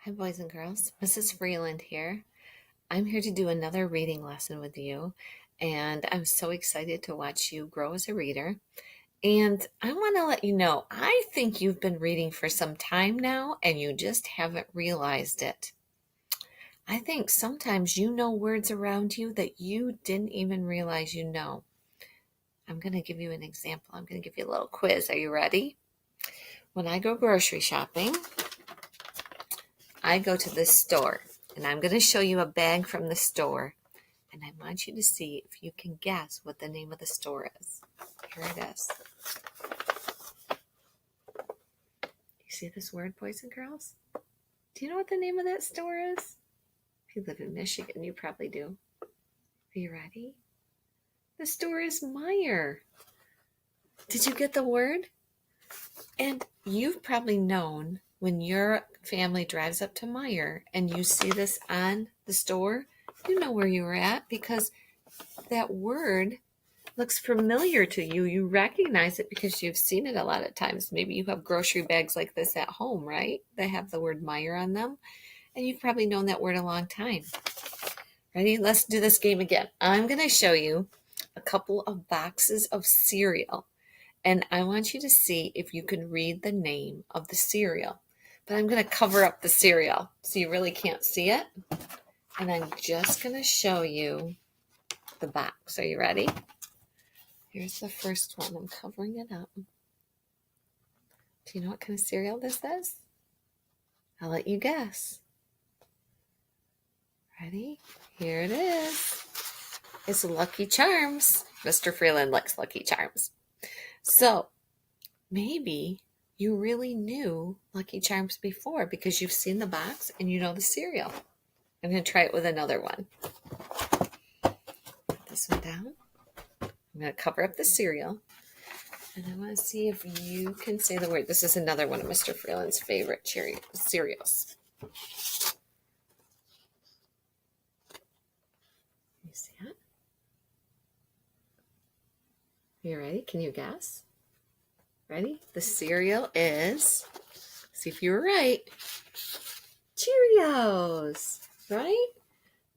Hi, boys and girls. Mrs. Freeland here. I'm here to do another reading lesson with you, and I'm so excited to watch you grow as a reader. And I want to let you know, I think you've been reading for some time now, and you just haven't realized it. I think sometimes you know words around you that you didn't even realize you know. I'm going to give you an example. I'm going to give you a little quiz. Are you ready? When I go grocery shopping, I go to this store, and I'm going to show you a bag from the store, and I want you to see if you can guess what the name of the store is. Here it is. You see this word, boys and girls? Do you know what the name of that store is? If you live in Michigan, you probably do. Are you ready? The store is Meijer. Did you get the word? And you've probably known when your family drives up to Meijer and you see this on the store, you know where you were at because that word looks familiar to you. You recognize it because you've seen it a lot of times. Maybe you have grocery bags like this at home, right? They have the word Meijer on them. And you've probably known that word a long time. Ready? Let's do this game again. I'm going to show you a couple of boxes of cereal. And I want you to see if you can read the name of the cereal. But I'm going to cover up the cereal so you really can't see it. And I'm just going to show you the box. Are you ready? Here's the first one. I'm covering it up. Do you know what kind of cereal this is? I'll let you guess. Ready? Here it is. It's Lucky Charms. Mr. Freeland likes Lucky Charms. So maybe you really knew Lucky Charms before because you've seen the box and you know the cereal. I'm going to try it with another one. Put this one down. I'm going to cover up the cereal. And I want to see if you can say the word. This is another one of Mr. Freeland's favorite cereals. You see it? Are you ready? Can you guess? Ready? The cereal is, see if you were right, Cheerios, right?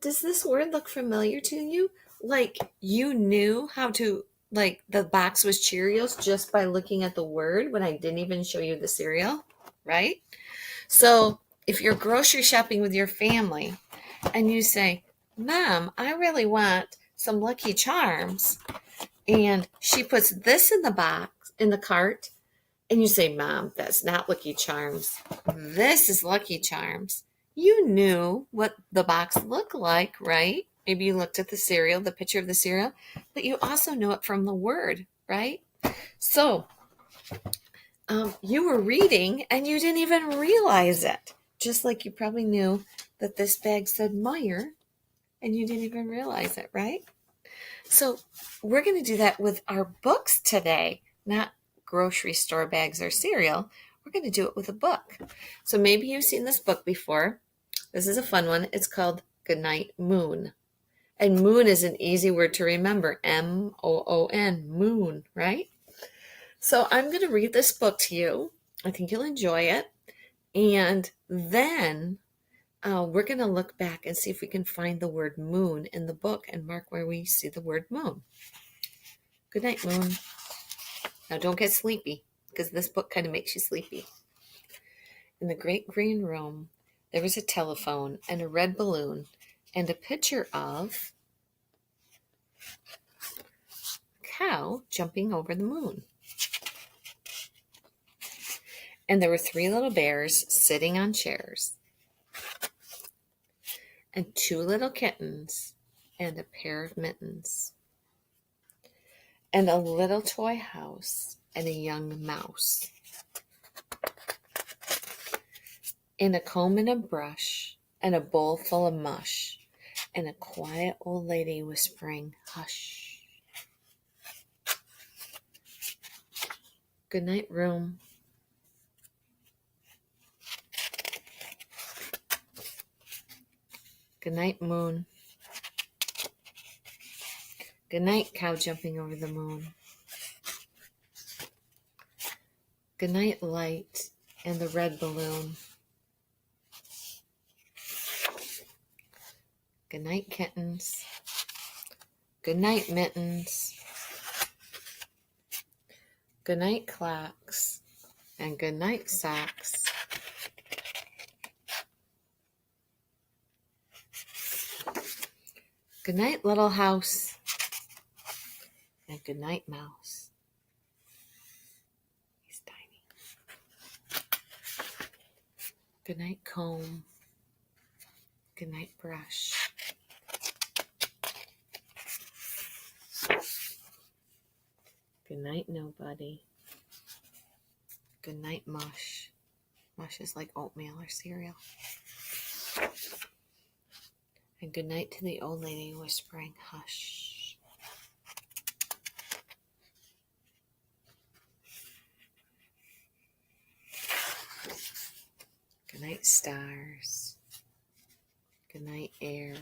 Does this word look familiar to you? Like you knew how to, like the box was Cheerios just by looking at the word when I didn't even show you the cereal, right? So if you're grocery shopping with your family and you say, Mom, I really want some Lucky Charms, and she puts this in the box, in the cart, and you say, Mom, that's not Lucky Charms. This is Lucky Charms. You knew what the box looked like, right? Maybe you looked at the cereal, the picture of the cereal, but you also knew it from the word, right? So you were reading and you didn't even realize it. Just like you probably knew that this bag said Meijer and you didn't even realize it, right? So we're going to do that with our books today, not grocery store bags or cereal. We're going to do it with a book. So maybe you've seen this book before. This is a fun one. It's called Goodnight Moon. And moon is an easy word to remember. M-O-O-N, moon, right? So I'm going to read this book to you. I think you'll enjoy it. And then we're going to look back and see if we can find the word moon in the book and mark where we see the word moon. Good night, Moon. Now don't get sleepy because this book kind of makes you sleepy. In the great green room, there was a telephone and a red balloon and a picture of a cow jumping over the moon. And there were 3 little bears sitting on chairs and 2 little kittens and a pair of mittens and a little toy house and a young mouse and a comb and a brush and a bowl full of mush and a quiet old lady whispering, hush. Good night, room. Good night, moon. Good night, cow jumping over the moon. Good night, light and the red balloon. Good night, kittens. Good night, mittens. Good night, clocks. And good night, socks. Good night, little house. And good night, mouse. He's tiny. Good night, comb. Good night, brush. Good night, nobody. Good night, mush. Mush is like oatmeal or cereal. And good night to the old lady whispering, hush. Good night, stars. Good night, air.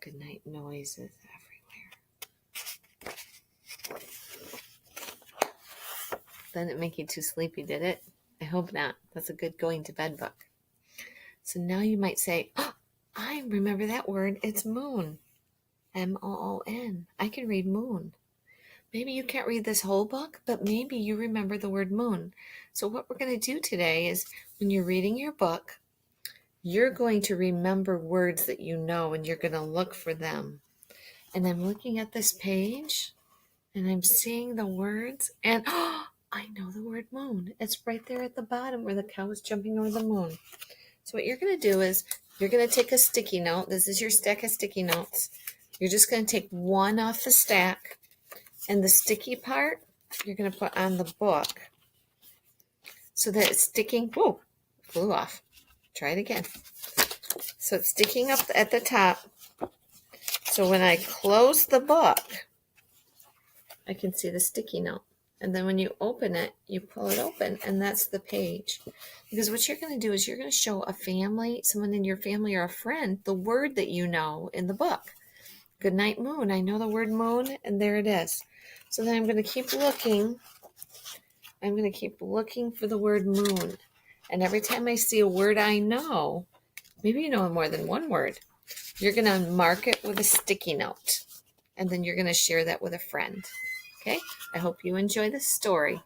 Good night, noises everywhere. Didn't it make you too sleepy, did it? I hope not. That's a good going to bed book. So now you might say, oh, I remember that word. It's moon. M-O-O-N. I can read moon. Maybe you can't read this whole book, but maybe you remember the word moon. So what we're going to do today is when you're reading your book, you're going to remember words that you know and you're going to look for them. And I'm looking at this page and I'm seeing the words and I know the word moon. It's right there at the bottom where the cow is jumping over the moon. So what you're going to do is you're going to take a sticky note. This is your stack of sticky notes. You're just going to take one off the stack and the sticky part you're going to put on the book so that it's sticking. Whoa, flew off. Try it again. So it's sticking up at the top. So when I close the book, I can see the sticky note. And then when you open it, you pull it open, and that's the page. Because what you're going to do is you're going to show a family, someone in your family or a friend, the word that you know in the book. Good night, moon. I know the word moon, and there it is. So then I'm going to keep looking. I'm going to keep looking for the word moon. And every time I see a word I know, maybe you know more than one word, you're going to mark it with a sticky note. And then you're going to share that with a friend. Okay? I hope you enjoy this story.